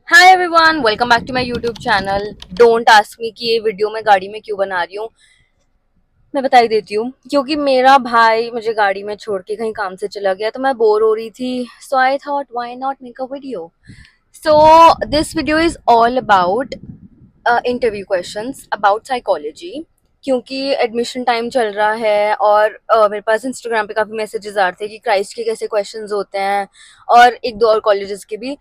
Hi everyone, welcome back to my YouTube channel. Don't ask me कि ये video मैं गाड़ी में क्यों बना रही हूँ। मैं बता ही देती हूँ, क्योंकि मेरा भाई मुझे गाड़ी में छोड़ के कहीं काम से चला गया तो मैं बोर हो रही थी। So I thought why not make a video. So this video is all about interview questions about psychology. क्योंकि एडमिशन टाइम चल रहा है और मेरे पास इंस्टाग्राम पे काफ़ी मैसेजेस आ रहे थे कि क्राइस्ट के कैसे क्वेश्चंस होते हैं और एक दो और कॉलेजेस के भी।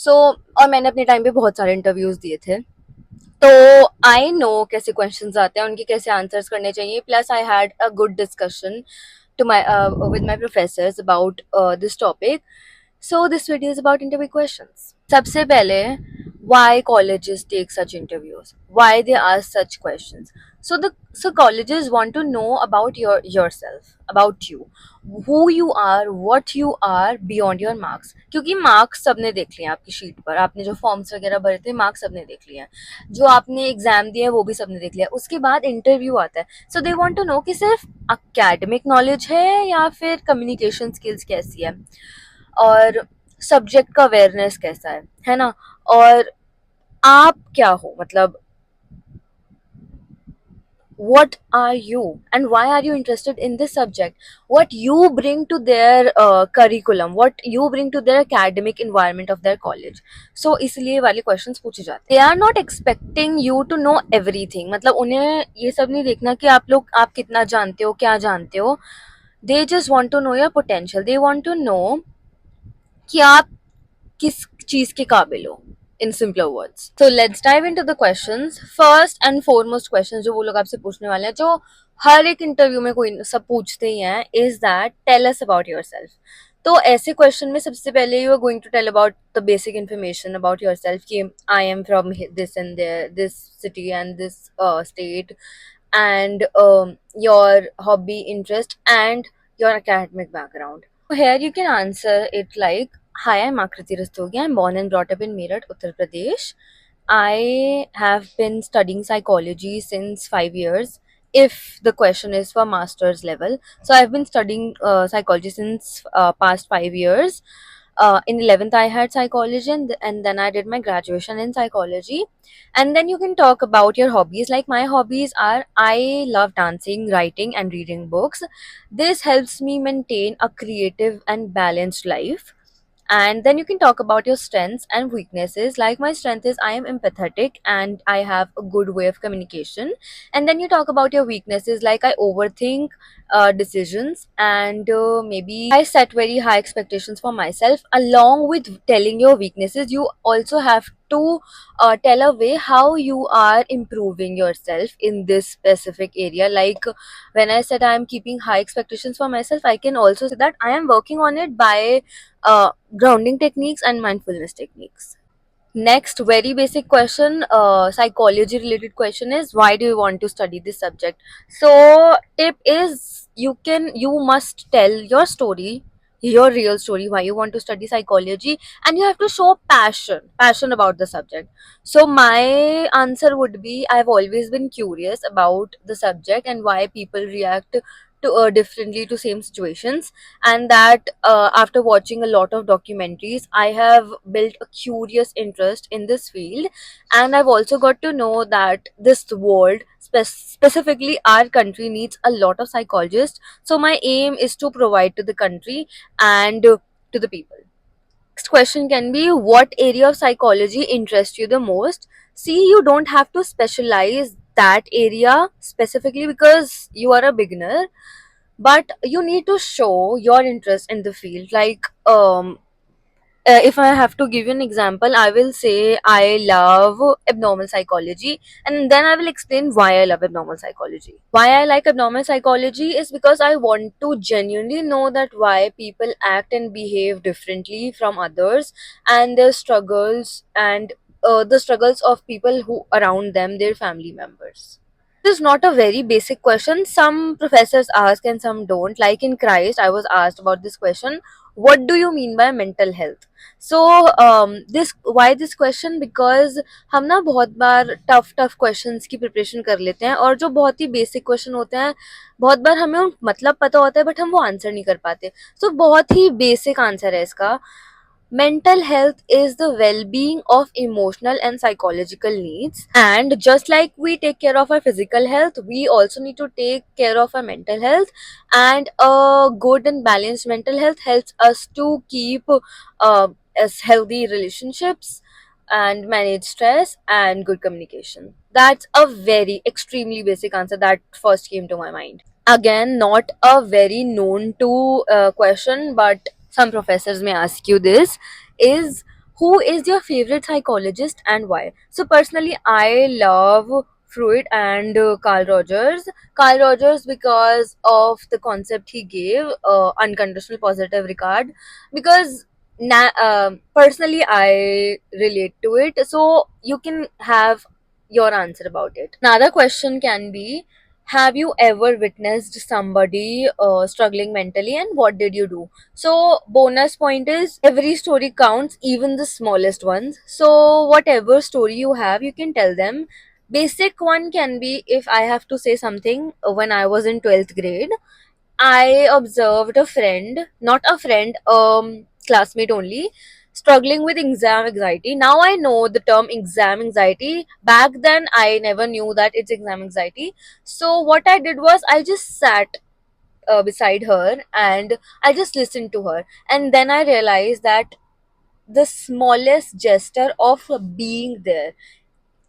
और मैंने अपने टाइम पे बहुत सारे इंटरव्यूज दिए थे, तो आई नो कैसे क्वेश्चंस आते हैं, उनके कैसे आंसर्स करने चाहिए। Plus I had a good discussion to my with my professors about this topic. So this video is about interview questions. सबसे पहले, why colleges take such interviews? Why they ask such questions? So colleges want to know about yourself, about you, who you are, what you are beyond your marks. क्योंकि marks सबने देख लिए आपकी sheet पर, आपने जो फॉर्म्स वगैरह भरे थे मार्क्स सबने देख लिए हैं, जो आपने एग्जाम दिए वो भी सबने देख लिया। उसके बाद इंटरव्यू आता है, सो दे वांट टू नो कि सिर्फ अकेडमिक नॉलेज है या फिर कम्युनिकेशन स्किल्स कैसी है, और सब्जेक्ट का अवेयरनेस कैसा है ना। और आप क्या हो, मतलब what are you and why are you interested in this subject, what you bring to their curriculum, what you bring to their academic environment of their college. So इसलिए वाले क्वेश्चंस पूछे जाते हैं। They are not expecting you to know everything, मतलब उन्हें ये सब नहीं देखना कि आप कितना जानते हो, क्या जानते हो। They just want to know your potential, they want to know कि आप किस चीज के काबिल हो, इन सिंपलर वर्ड्स। तो let's dive into the questions. First and foremost question जो वो लोग आपसे पूछने वाले हैं, जो हर एक इंटरव्यू में कोई सब पूछते ही हैं, is that tell us about yourself. तो ऐसे क्वेश्चन में सबसे पहले you are going to tell about the basic information about yourself कि I am from this and this city and this state, and your hobby, interest, and your academic background. So here you can answer it like, hi, I'm Akriti Rastogi. I'm born and brought up in Meerut, Uttar Pradesh. I have been studying psychology since 5 years. If the question is for master's level, so I've been studying psychology since past 5 years. In 11th I had psychology, and then I did my graduation in psychology. And then you can talk about your hobbies. Like, my hobbies are, I love dancing, writing, and reading books. This helps me maintain a creative and balanced life. And then you can talk about your strengths and weaknesses. Like, my strength is I am empathetic and I have a good way of communication. And then you talk about your weaknesses, like I overthink decisions, and maybe I set very high expectations for myself. Along with telling your weaknesses, you also have to tell a way how you are improving yourself in this specific area. Like, when I said I am keeping high expectations for myself, I can also say that I am working on it by grounding techniques and mindfulness techniques. Next, very basic question, psychology related question is, why do you want to study this subject? So tip is, you must tell your story, your real story, why you want to study psychology, and you have to show passion about the subject. So my answer would be, I've always been curious about the subject and why people react to differently to same situations, and that after watching a lot of documentaries, I have built a curious interest in this field. And I've also got to know that this world, specifically our country, needs a lot of psychologists. So my aim is to provide to the country and to the people. Next question can be, what area of psychology interests you the most? See, you don't have to specialize that area specifically because you are a beginner, but you need to show your interest in the field. Like, if I have to give you an example, I will say I love abnormal psychology, and then I will explain why I love abnormal psychology. Why I like abnormal psychology is because I want to genuinely know that why people act and behave differently from others, and their struggles, and the struggles of people who around them, their family members. This is not a very basic question. Some professors ask and some don't. Like in Christ, I was asked about this question: what do you mean by mental health? So this why this question? Because हम ना बहुत बार tough questions की preparation कर लेते हैं, और जो बहुत ही बेसिक क्वेश्चन होते हैं, बहुत बार हमें मतलब पता होता है बट हम वो आंसर नहीं कर पाते। So बहुत ही बेसिक आंसर है इसका। Mental health is the well-being of emotional and psychological needs, and just like we take care of our physical health, we also need to take care of our mental health. And a good and balanced mental health helps us to keep as healthy relationships and manage stress and good communication. That's a very extremely basic answer that first came to my mind. Again, not a very known to question, but some professors may ask you this, is who is your favorite psychologist and why? So personally, I love Freud and Carl Rogers. Carl Rogers because of the concept he gave, unconditional positive regard, because personally I relate to it, so you can have your answer about it. Another question can be, have you ever witnessed somebody struggling mentally and what did you do? So, bonus point is every story counts, even the smallest ones. So, whatever story you have, you can tell them. Basic one can be, if I have to say something, when I was in 12th grade, I observed a friend, not a friend, classmate only, struggling with exam anxiety. Now I know the term exam anxiety. Back then, I never knew that it's exam anxiety. So, what I did was I just sat beside her and I just listened to her. And then I realized that the smallest gesture of being there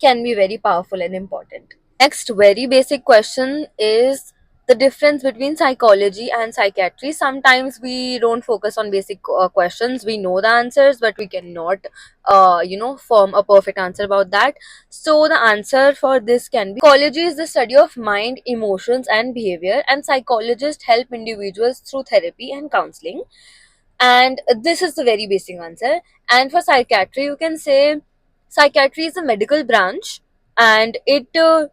can be very powerful and important. Next, very basic question is the difference between psychology and psychiatry. Sometimes we don't focus on basic questions. We know the answers, but we cannot, form a perfect answer about that. So the answer for this can be psychology is the study of mind, emotions, and behavior, and psychologists help individuals through therapy and counseling. And this is the very basic answer. And for psychiatry, you can say psychiatry is a medical branch and it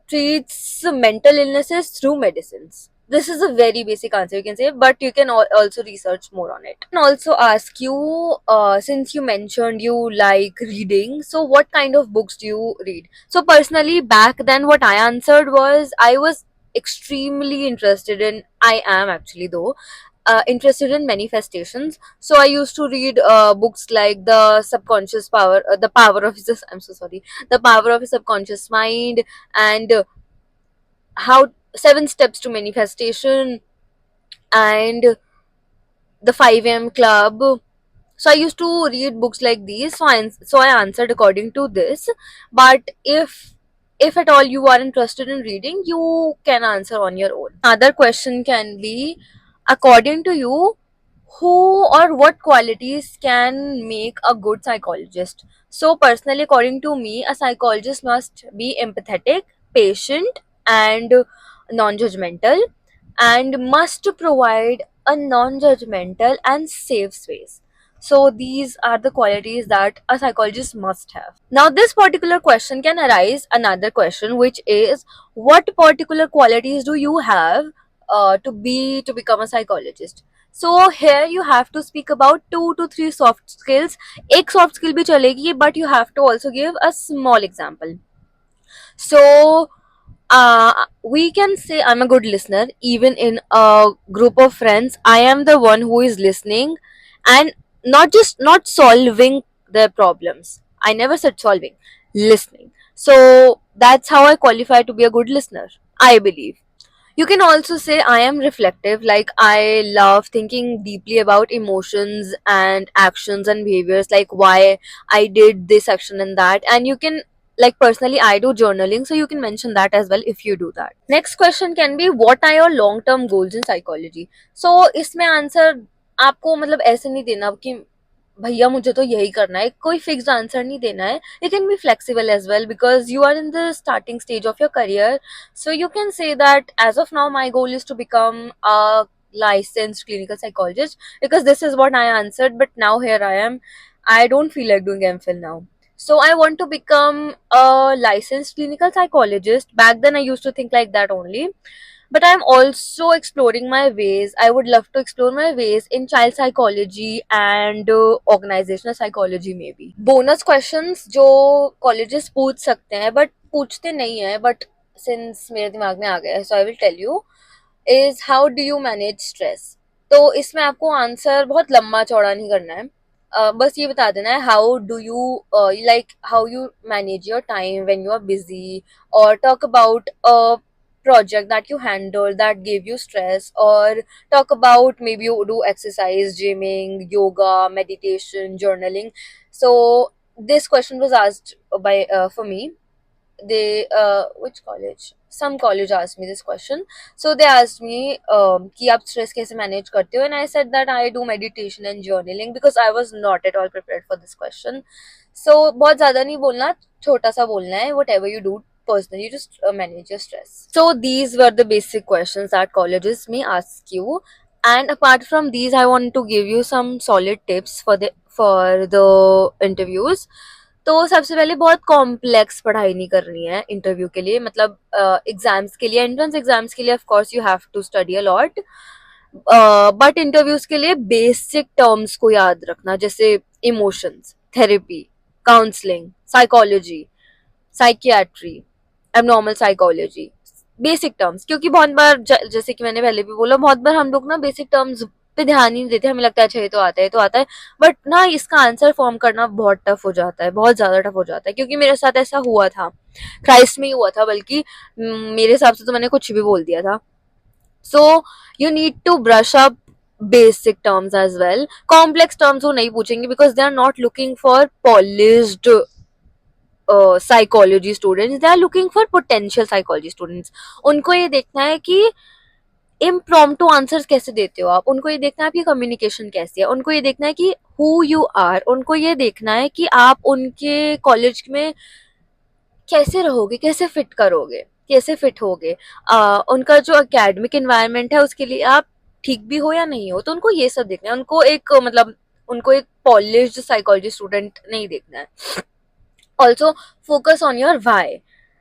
treats mental illnesses through medicines. This is a very basic answer you can say, but you can also research more on it. And also ask you, since you mentioned you like reading, so what kind of books do you read? So personally, back then, what I answered was I was extremely interested in, I am actually though, interested in manifestations. So I used to read books like the subconscious power, the power of his. I'm so sorry. The power of his subconscious mind, and how 7 steps to manifestation, and the 5 a.m. club. So I used to read books like these. So I answered according to this. But if at all you are interested in reading, you can answer on your own. Another question can be, according to you, who or what qualities can make a good psychologist? So, personally, according to me, a psychologist must be empathetic, patient, and non judgmental, and must provide a non judgmental and safe space. So, these are the qualities that a psychologist must have. Now, this particular question can arise another question, which is, what particular qualities do you have to become a psychologist? So here you have to speak about 2 to 3 soft skills. एक soft skill भी चलेगी, but you have to also give a small example. So we can say I'm a good listener. Even in a group of friends, I am the one who is listening and not solving their problems. I never said solving, listening. So that's how I qualify to be a good listener, I believe. You can also say I am reflective, like I love thinking deeply about emotions and actions and behaviors, like why I did this action and that. And you can, like personally, I do journaling, so you can mention that as well if you do that. Next question can be, what are your long term goals in psychology? So, इसमें answer आपको मतलब ऐसे नहीं देना कि भैया मुझे तो यही करना है, कोई फिक्स्ड आंसर नहीं देना है. You can be flexible as well because you are in the starting stage of your career. So you can say that as of now my goal is to become a licensed clinical psychologist, because this is what I answered, but now here I am. I don't feel like doing MPhil now. So I want to become a licensed clinical psychologist. Back then I used to think like that only, but I'm also exploring my ways. I would love to explore my ways in child psychology and organizational psychology maybe. Bonus questions जो colleges पूछ सकते हैं but पूछते नहीं है, but since मेरे दिमाग में आ गया है, so I will tell you, is how do you manage stress? तो इसमें आपको आंसर बहुत लंबा चौड़ा नहीं करना है. बस ये बता देना है how do you like how you manage your time when you are busy, और talk about a project that you handle that gave you stress, or talk about maybe you do exercise, gymming, yoga, meditation, journaling. So this question was asked by for me. They which college, some college asked me this question. So they asked me कि आप stress कैसे manage करते हो, and I said that I do meditation and journaling because I was not at all prepared for this question. So बहुत ज़्यादा नहीं बोलना, छोटा सा बोलना है, whatever you do personally, just manage your stress. So these were the basic questions that colleges may ask you, and apart from these I want to give you some solid tips for the interviews. तो सबसे पहले बहुत complex पढ़ाई नहीं करनी है interview के लिए, मतलब एग्जाम्स के लिए, एंट्रेंस एग्जाम्स के लिए of course you have to study a lot, but interviews के लिए बेसिक टर्म्स को याद रखना, जैसे emotions, therapy, counselling, psychology, psychiatry, abnormal psychology, basic terms, क्योंकि बहुत बार जैसे कि मैंने पहले भी बोला, बहुत बार हम लोग ना बेसिक टर्म्स पे ध्यान ही नहीं देते, हमें लगता है अच्छा ये तो आता है, तो आता है, बट ना इसका आंसर फॉर्म करना बहुत टफ हो जाता है, बहुत ज्यादा टफ हो जाता है, क्योंकि मेरे साथ ऐसा हुआ था, क्राइस्ट में ही हुआ था बल्कि, मेरे हिसाब से तो मैंने कुछ भी बोल दिया था. So you need to brush up basic terms as well. Complex terms वो नहीं पूछेंगे because they are not looking for polished psychology students, they are looking for potential psychology students. उनको ये देखना है कि इम्प्रॉम्प्टू आंसर्स कैसे देते हो आप, उनको ये देखना है आपकी कम्युनिकेशन कैसी है, उनको ये देखना है कि हु यू आर, उनको ये देखना है कि आप उनके कॉलेज में कैसे रहोगे, कैसे फिट करोगे, कैसे फिट होगे, उनका जो एकेडमिक एनवायरनमेंट है उसके लिए आप ठीक भी हो या नहीं हो, तो उनको ये सब देखना है. उनको एक मतलब उनको एक पॉलिश्ड साइकोलॉजी स्टूडेंट नहीं देखना है. Also focus on your why.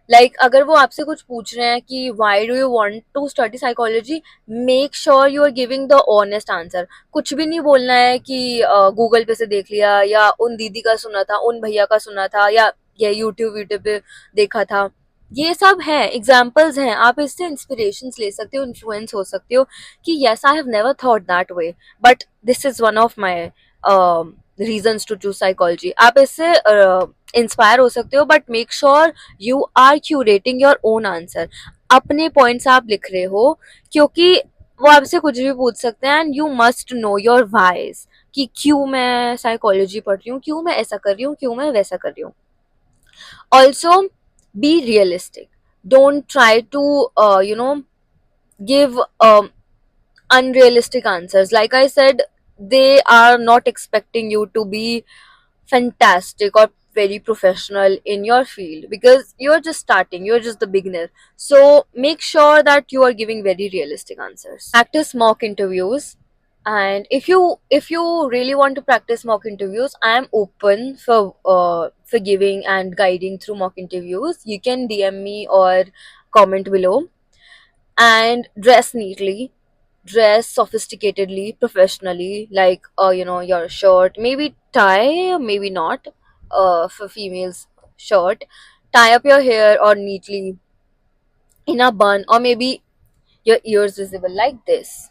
Like अगर वो आपसे कुछ पूछ रहे हैं कि why do you want to study psychology, make sure you are giving the honest answer. कुछ भी नहीं बोलना है कि गूगल पे से देख लिया, या उन दीदी का सुना था, उन भैया का सुना था, या ये यूट्यूब यूट्यूब पे देखा था. ये सब है एग्जाम्पल्स हैं, आप इससे इंस्पिरेशंस ले सकते हो, इन्फ्लुएंस हो सकते हो कि yes I have never thought that way, but this is one of my reasons to choose psychology. आप इससे इंस्पायर हो सकते हो, but make sure you are curating your own answer. अपने पॉइंट्स आप लिख रहे हो, क्योंकि वो आपसे कुछ भी पूछ सकते हैं, and you must know your wise कि क्यों मैं साइकोलॉजी पढ़ रही हूँ, क्यों मैं ऐसा कर रही हूँ, क्यों मैं वैसा कर रही हूँ. Also be realistic. Don't try to give unrealistic answers. Like I said, they are not expecting you to be fantastic or very professional in your field because you're just starting, you're just the beginner. So make sure that you are giving very realistic answers. Practice mock interviews. And if you really want to practice mock interviews, I am open for giving and guiding through mock interviews. You can DM me or comment below. And dress neatly, dress sophisticatedly, professionally, like your shirt, maybe tie, maybe not. For females, shirt, tie up your hair or neatly in a bun, or maybe your ears visible like this.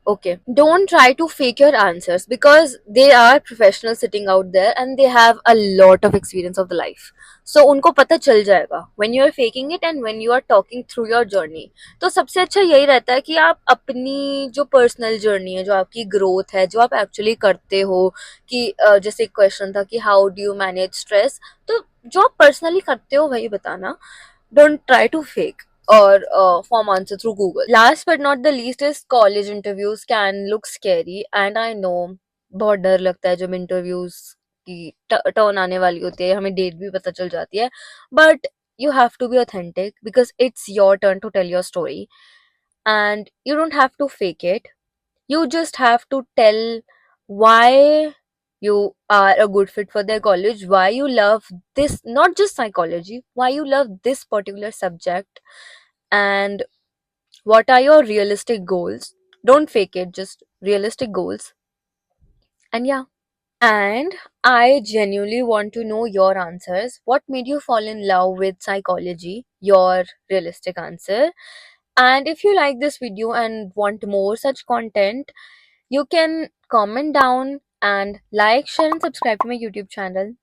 Okay, don't try to fake your answers because they are professionals sitting out there and they have a lot of experience of the life. So उनको पता चल जाएगा when you are faking it and when you are talking through your journey. तो सबसे अच्छा यही रहता है कि आप अपनी जो पर्सनल जर्नी है, जो आपकी ग्रोथ है, जो आप एक्चुअली करते हो, कि जैसे एक क्वेश्चन था कि how do you manage stress, तो जो आप पर्सनली करते हो वही बताना. Don't try to fake or form answer through Google. Last but not the least is college interviews can look scary, and I know बहुत डर लगता है जब इंटरव्यूज की टर्न आने वाली होती है, हमें डेट भी पता चल जाती है, but you have to be authentic because it's your turn to tell your story, and you don't have to fake it. You just have to tell why you are a good fit for their college, why you love this, not just psychology, why you love this particular subject, and what are your realistic goals. Don't fake it, just realistic goals. And yeah. And I genuinely want to know your answers. What made you fall in love with psychology? Your realistic answer. And if you like this video and want more such content, you can comment down and like, share, and subscribe to my YouTube channel.